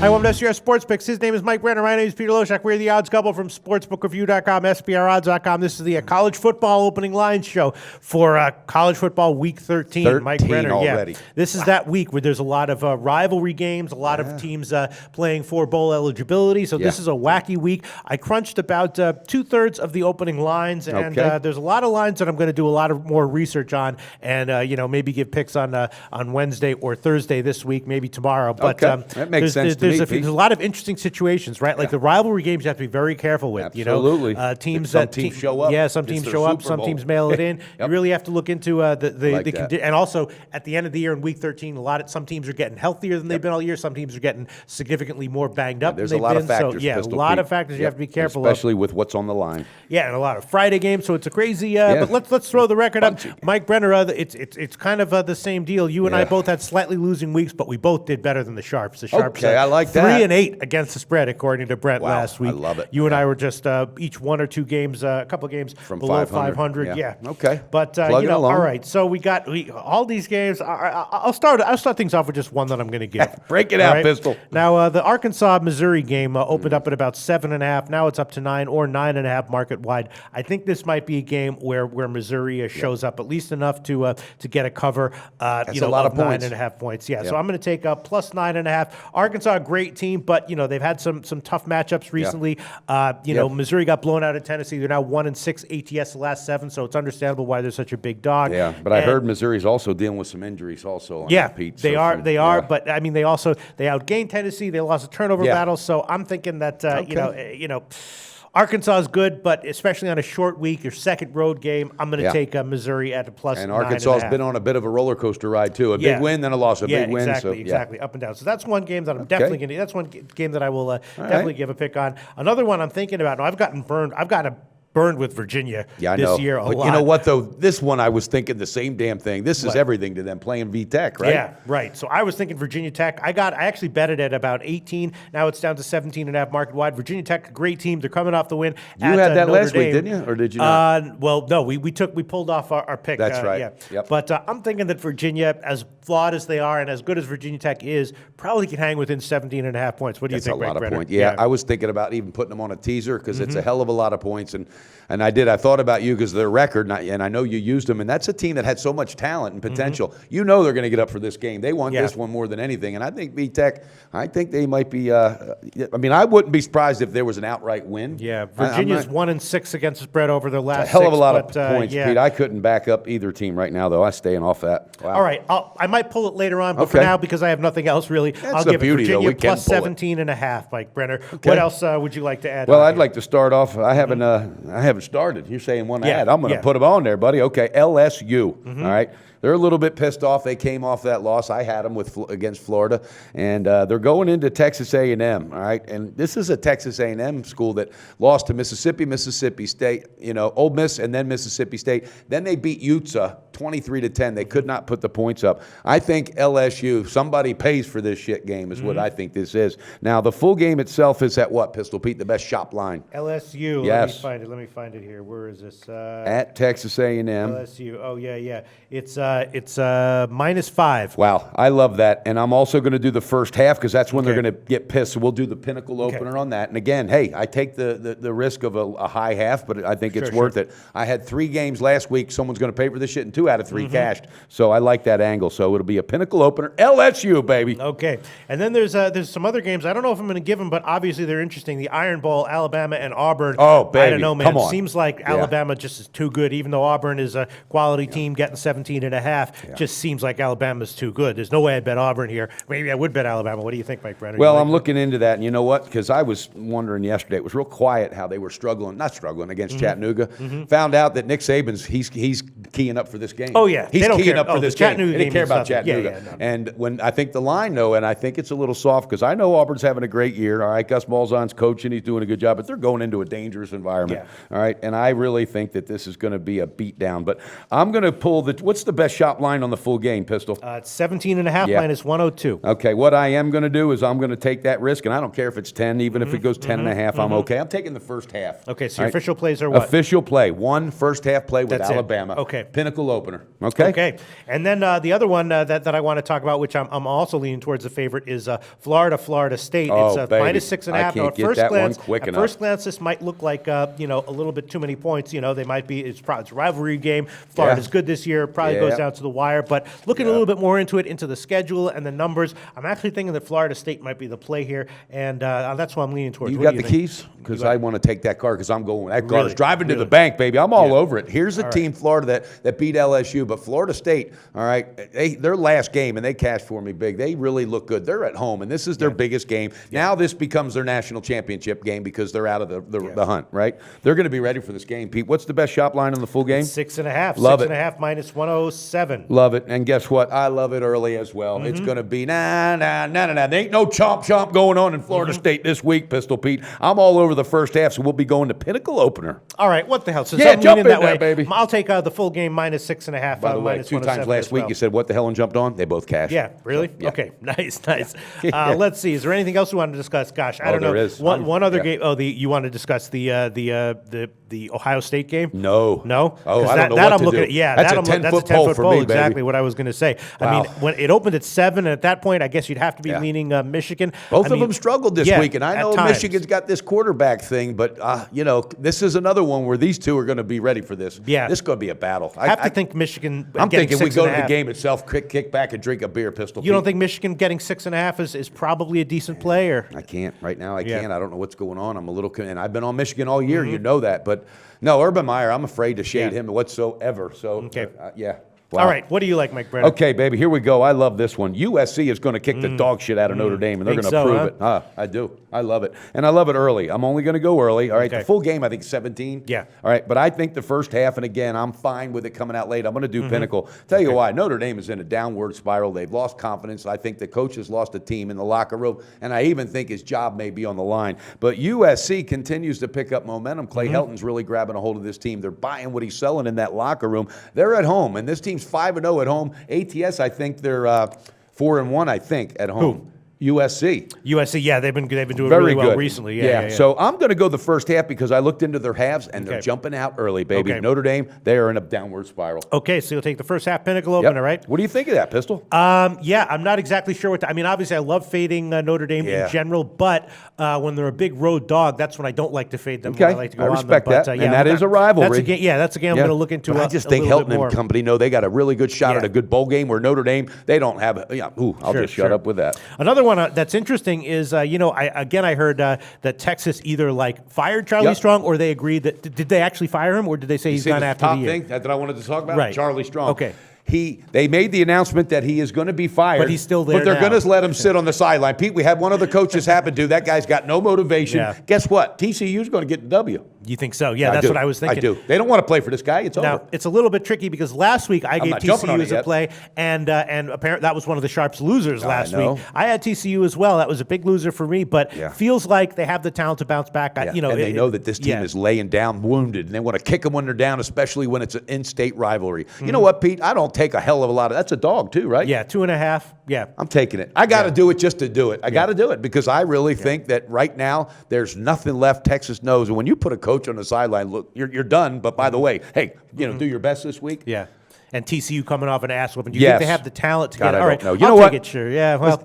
Hi, welcome to SCR Sports Picks. His name is Mike Brenner. My name is Peter Loshak. We're the odds couple from sportsbookreview.com, SBRodds.com. This is the college football opening line show for college football week 13. Mike Brenner, already. Yeah. This is that week where there's a lot of rivalry games, a lot of teams playing for bowl eligibility. So this is a wacky week. I crunched about 2/3 of the opening lines, and there's a lot of lines that I'm going to do a lot of more research on, and maybe give picks on Wednesday or Thursday this week, maybe tomorrow. But that makes sense to me. There's a lot of interesting situations, right? Like the rivalry games, you have to be very careful with. Absolutely. Teams some teams show up. Yeah, some teams show up. Some teams mail it in. You really have to look into and also at the end of the year in week 13, some teams are getting healthier than they've been all year. Some teams are getting significantly more banged up. There's than a lot they've of been. factors. So, a lot of factors you have to be careful especially with what's on the line. Yeah, and a lot of Friday games, so it's a crazy. But let's throw the record up. Mike Brenner, it's kind of the same deal. You and I both had slightly losing weeks, but we both did better than the Sharps. The Sharps, I like that. 3-8 against the spread, according to Brent last week. I love it. You and I were just each one or two games, a couple of games from below 500. Yeah. Okay. But all right. So we got all these games. I'll start things off with just one that I'm going to give. Break it out, Pistol. Now the Arkansas-Missouri game opened up at about 7.5. Now it's up to 9 or 9.5 market wide. I think this might be a game where Missouri shows up at least enough to get a cover. That's a lot of points. 9.5 points. Yeah. So I'm going to take plus 9.5. Arkansas, a great team, but they've had some tough matchups recently. Missouri got blown out of Tennessee. They're now 1-6 ATS the last 7, so it's understandable why they're such a big dog. Yeah, but I heard Missouri's also dealing with some injuries also. Pete. They are. But I mean, they outgained Tennessee. They lost a turnover battle. So I'm thinking that Arkansas is good, but especially on a short week, your second road game, I'm going to take Missouri at a plus 9.5. And Arkansas has been on a bit of a roller coaster ride too. A big win, then a loss. A big win. Exactly. Up and down. So that's one game that I'm definitely going to. That's one game that I will definitely give a pick on. Another one I'm thinking about. Now I've gotten burned with Virginia this year a lot. You know what, though? This one, I was thinking the same damn thing. This is everything to them, playing VTech, right? Yeah, right. So I was thinking Virginia Tech. I actually bet it at about 18. Now it's down to 17.5 market wide. Virginia Tech, a great team. They're coming off the win. You had that last week, didn't you? Or did you not? Well, no. We pulled off our pick. That's right. Yeah. Yep. But I'm thinking that Virginia, as flawed as they are and as good as Virginia Tech is, probably can hang within 17.5 points. What do you think, That's a lot Brenner? of points. Yeah, I was thinking about even putting them on a teaser because it's a hell of a lot of points. And I did. I thought about you because of their record, and I know you used them. And that's a team that had so much talent and potential. You know they're going to get up for this game. They want this one more than anything. And I think VTech, I think they might be. I wouldn't be surprised if there was an outright win. Yeah, Virginia's 1-6 against the spread over their last. A hell of a lot of 6, points, Pete. I couldn't back up either team right now, though. I'm staying off that. Wow. All right, I might pull it later on, but for now, because I have nothing else really, I'll give it Virginia plus 17.5. Mike Brenner. Okay. What else would you like to add? Well, I'd like to start off. I haven't started. You're saying one ad. I'm going to put them on there, buddy. Okay, LSU. All right. They're a little bit pissed off. They came off that loss. I had them against Florida, and they're going into Texas A&M. All right, and this is a Texas A&M school that lost to Mississippi State, Ole Miss, and then Mississippi State. Then they beat Utah 23-10. They could not put the points up. I think LSU. Somebody pays for this shit game is what I think this is. Now the full game itself is at what, Pistol Pete? The best shop line. LSU. Yes. Let me find it here. Where is this? At Texas A&M. LSU. Oh yeah. It's -5. Wow, I love that. And I'm also going to do the first half because that's when they're going to get pissed. So we'll do the pinnacle opener on that. And again, hey, I take the risk of a high half, but I think it's worth it. I had 3 games last week. Someone's going to pay for this shit, and 2 out of 3 cashed. So I like that angle. So it'll be a pinnacle opener. LSU, baby. Okay. And then there's some other games. I don't know if I'm going to give them, but obviously they're interesting. The Iron Bowl, Alabama and Auburn. Oh, baby. I don't know, man. Come on. Seems like Alabama just is too good, even though Auburn is a quality team getting 17.5. Just seems like Alabama's too good. There's no way I'd bet Auburn here. Maybe I would bet Alabama. What do you think, Mike Brenner? Well, I'm looking into that, and you know what? Because I was wondering yesterday, it was real quiet how they were not struggling against Chattanooga. Found out that Nick Saban's, he's keying up for this game. Oh, yeah. He's keying up for this game. Chattanooga They didn't care about nothing. Chattanooga. No. And when I think the line, though, and I think it's a little soft because I know Auburn's having a great year. All right, Gus Malzahn's coaching. He's doing a good job, but they're going into a dangerous environment. All right, and I really think that this is going to be a beatdown. But I'm going to pull what's the best shop line on the full game, Pistol? It's 17.5 Yeah. minus 102. Okay, what I am going to do is I'm going to take that risk, and I don't care if it's 10, even if it goes 10.5, I'm okay. I'm taking the first half. Okay, so your official plays are what? Official play. One first half play with That's it. Alabama. Okay. Pinnacle opener. Okay? Okay. And then the other one that I want to talk about, which I'm also leaning towards the favorite, is Florida State. Oh, It's baby. minus 6.5. I can't Now, at get first that one glance, quick at enough. first glance, this might look like a little bit too many points. They might be. It's a rivalry game. Florida's good this year. Probably goes down to the wire. But looking a little bit more into it, into the schedule and the numbers, I'm actually thinking that Florida State might be the play here, and that's what I'm leaning towards. You What got do the think? keys? Because I want to take that car because I'm going. That car Really? is driving to the Really? bank, baby. I'm all Yeah. over it. Here's a team, Florida, that beat LSU, but Florida State, all right, their last game, and they cashed for me big. They really look good. They're at home, and this is their biggest game. Now this becomes their national championship game because they're out of the hunt, right? They're going to be ready for this game, Pete. What's the best shop line in the full game? 6.5. Love it. 6.5 minus 107. Love it. And guess what? I love it early as well. It's going to be nah. There ain't no chomp going on in Florida State this week, Pistol Pete. I'm all over the first half, so we'll be going to Pinnacle opener. All right, what the hell? Since Yeah, I'm jump leaning that in there, way, baby. I'll take the full game minus 6.5. By the way, minus 2 times 107 last as week well. you said, what the hell, and jumped on? They both cashed. Yeah, really? Yeah. Okay, nice. Let's see. Is there anything else we want to discuss? Gosh, I don't know. there is. One other Yeah. game. Oh, you want to discuss the Ohio State game? No. No? Oh, 'Cause I don't know that what I'm to looking do. at. Yeah, That's a that's 10-foot a 10-foot pole for pole. me, baby. Exactly what I was going to say. I Wow. mean, when it opened at 7, and at that point, I guess you'd have to be Yeah. leaning Michigan. Both I of mean, them struggled this yeah, week, and I at know times. Michigan's got this quarterback thing, but this is another one where these two are going to be ready for this. Yeah. This is going to be a battle. I have to think Michigan. I'm getting thinking we go to the 6.5. game itself, kick back, and drink a beer, Pistol. You don't Pete. think Michigan getting 6.5 is probably a decent play, or? I can't right now. I Yeah. can't. I don't know what's going on. I'm a little, and I've been on Michigan all year. You know that, but no, Urban Meyer. I'm afraid to shade him whatsoever. So Okay. yeah. Wow. All right, what do you like, Mike Brennan? Okay, baby, here we go. I love this one. USC is going to kick the dog shit out of Notre Dame, and they're Think going to so, prove it. I do. I love it. And I love it early. I'm only going to go early. All right, Okay. the full game, I think, 17. Yeah. All right, but I think the first half, and again, I'm fine with it coming out late. I'm going to do Pinnacle. Tell you why. Notre Dame is in a downward spiral. They've lost confidence. I think the coach has lost a team in the locker room, and I even think his job may be on the line. But USC continues to pick up momentum. Clay Helton's really grabbing a hold of this team. They're buying what he's selling in that locker room. They're at home, and this team's 5-0 at home. ATS, I think they're 4-1. I think at home. USC. USC, yeah, they've been doing Very really well good. recently. Yeah. So I'm going to go the first half because I looked into their halves and they're Okay. jumping out early, baby. Okay. Notre Dame, they are in a downward spiral. Okay, so you'll take the first half Pinnacle Yep. opener, right? What do you think of that, Pistol? Yeah, I'm not exactly sure what. I mean, obviously, I love fading Notre Dame Yeah. in general, but when they're a big road dog, that's when I don't like to fade them. Okay. I like to go I on respect them. But, that. yeah, And that look, is a rivalry. That's a game I'm going to look into. But I just a think little Helton bit more. and company know they got a really good shot Yeah. at a good bowl game where Notre Dame, they don't have a, I'll Sure, just shut sure. up with that. Another one that's interesting is, I heard that Texas either fired Charlie Yep. Strong or they agreed that did they actually fire him or did they say he's See gone the after top the year? thing that I wanted to talk about? Right. Charlie Strong. Okay. They made the announcement that he is going to be fired. But he's still there But they're now. going to let him sit on the sideline. Pete, we had one of the coaches happen to. That guy's got no motivation. Yeah. Guess what? TCU's going to get the W. You think so? Yeah, that's do. what I was thinking. I do. They don't want to play for this guy. It's Now over. it's a little bit tricky because last week I gave not jumping on TCU it as a yet. play, and apparently that was one of the Sharps' losers last know. week. I had TCU as well. That was a big loser for me, but Yeah. feels like they have the talent to bounce back. Yeah. And they know that this team is laying down wounded, and they want to kick them when they're down, especially when it's an in-state rivalry. You know what, Pete? I don't take a hell of a lot of that's a dog too, right? Yeah, 2.5. Yeah. I'm taking it. I got to do it just to do it. I got to do it because I really think that right now there's nothing left. Texas knows, and when you put a coach on the sideline, look, you're done. But by the way, hey, do your best this week. Yeah. And TCU coming off an ass whooping. Do you Yes. think they have the talent to God, get I it? All right. don't know. You I'll know take what? it, sure. Yeah, well,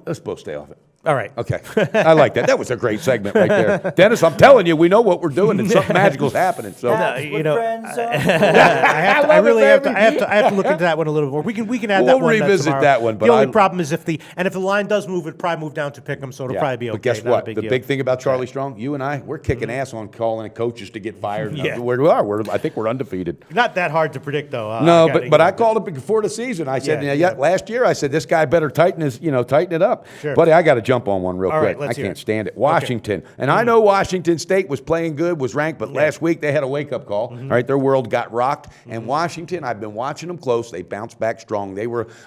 Let's both stay off it. all right. Okay. I like that. That was a great segment right there. Dennis, I'm telling you, we know what we're doing and something magical's happening. So That's what friends are. I love really it, have to. baby. I have to look into that one a little more. We can add that We'll one. revisit tomorrow. that one, but the only I- problem is if the line does move, it probably move down to pick 'em, so it'll probably be okay. But guess not a what? big The deal. big thing about Charlie Strong, you and I, we're kicking ass on calling coaches to get fired. Yeah. Where we are, I think we're undefeated. Not that hard to predict, though. No, but I called it before the season. I said, Yeah. last year I said this guy better tighten it up. Sure. Buddy, I got to jump on one real All quick. right, let's I hear can't it. stand it. Washington, and I know Washington State was playing good, was ranked, but last week they had a wake up call. All right, their world got rocked, and Washington, I've been watching them close. They bounced back strong.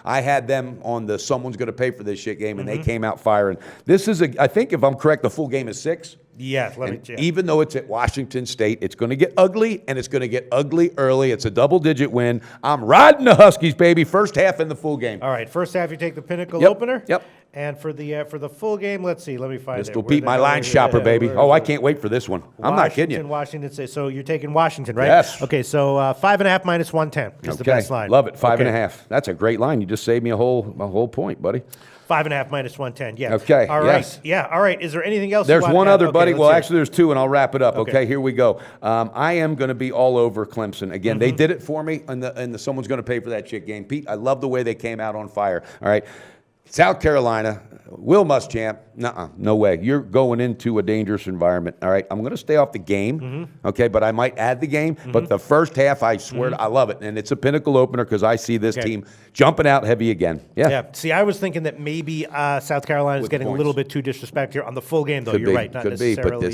I had them on the someone's going to pay for this shit game, and they came out firing. This is I think if I'm correct, the full game is 6. Yeah, Even though it's at Washington State, it's going to get ugly, and it's going to get ugly early. It's a double-digit win. I'm riding the Huskies, baby. First half in the full game. All right, first half you take the Pinnacle opener. Yep. And for the full game, let's see. Let me find this will beat my line shopper, baby. Oh, I can't wait for this one. I'm not kidding you. Washington State. So you're taking Washington, right? Yes. Okay, so 5.5 minus 110 is the best line. Love it. 5.5. That's a great line. You just saved me a whole point, buddy. 5.5 minus 110. Yeah. Okay. All right. Yes. Yeah. All right. Is there anything else? There's one other, buddy. Well, actually, there's two, and I'll wrap it up. Okay. Here we go. I am going to be all over Clemson again. They did it for me, and someone's going to pay for that shit game. Pete, I love the way they came out on fire. All right. South Carolina, Will Muschamp, no way. You're going into a dangerous environment, all right? I'm going to stay off the game, okay, but I might add the game. But the first half, I swear, I love it. And it's a Pinnacle opener because I see this team jumping out heavy again. Yeah. See, I was thinking that maybe South Carolina is getting a little bit too disrespect here on the full game, though. You're right. Not necessarily.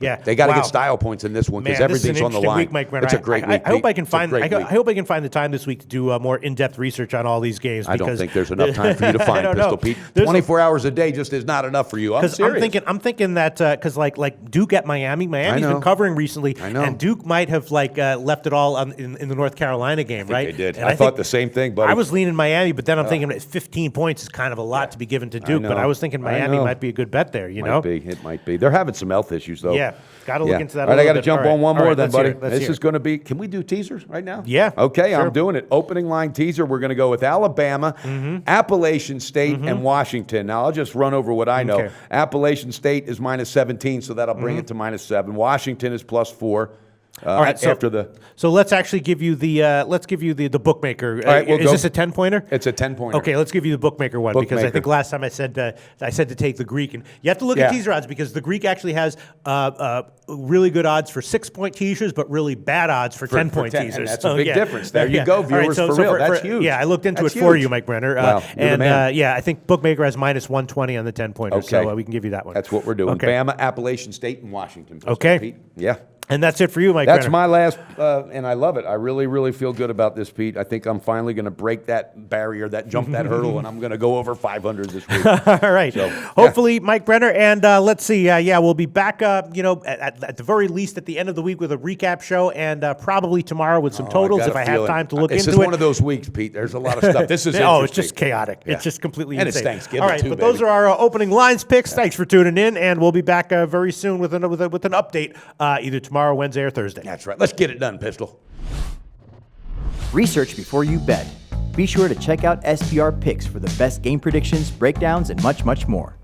Yeah. They got to get style points in this one because everything's on the line. Week, Mike Brenner. It's a great week. I hope I can find. I hope I can find the time this week to do more in-depth research on all these games. I don't think there's enough time for you to find, Pistol Pete. 24 hours a day just is not enough for you. I'm serious. I'm thinking that because like Duke at Miami's been covering recently, and Duke might have left it all in the North Carolina game, right? They did. I thought the same thing, buddy. I was leaning Miami, but then I'm thinking 15 points is kind of a lot to be given to Duke. But I was thinking Miami might be a good bet there. It might be. They're having some health issues though. Yeah. Got to look into that. All right, I got to jump on one more then, buddy. This is going to be. Can we do teasers right now? Yeah. Okay, sure. I'm doing it. Opening line teaser. We're going to go with Alabama, Appalachian State, and Washington. Now I'll just run over what I know. Okay. Appalachian State is minus 17, so that'll bring it to minus 7. Washington is plus 4. All right, so let's actually give you the bookmaker. All right, is this a 10-pointer? It's a 10-pointer. Okay, let's give you the bookmaker one because I think last time I said to take the Greek, and you have to look at teaser odds because the Greek actually has really good odds for 6-point teasers, but really bad odds for 10-point teasers. And that's a big difference. There you go, viewers. For real, that's huge. Yeah, I looked into it for you, Mike Brenner. I think bookmaker has minus 120 on the 10-pointer, so we can give you that one. That's what we're doing. Bama, Appalachian State, and Washington. Okay. Pete. Yeah. And that's it for you, Mike. That's my last, and I love it. I really, really feel good about this, Pete. I think I'm finally going to break that barrier, jump that hurdle, and I'm going to go over 500 this week. All right. So, hopefully, Mike Brenner, and let's see. We'll be back. At the very least, at the end of the week with a recap show, and probably tomorrow with some totals if I have time to look into it. This is one of those weeks, Pete. There's a lot of stuff. This is interesting. It's just chaotic. Yeah. It's just completely and insane. And it's Thanksgiving All right, too, but baby. those are our opening lines picks. Thanks for tuning in, and we'll be back very soon with an update either tomorrow, Wednesday, or Thursday. That's right. Let's get it done, Pistol. Research before you bet. Be sure to check out SPR Picks for the best game predictions, breakdowns, and much, much more.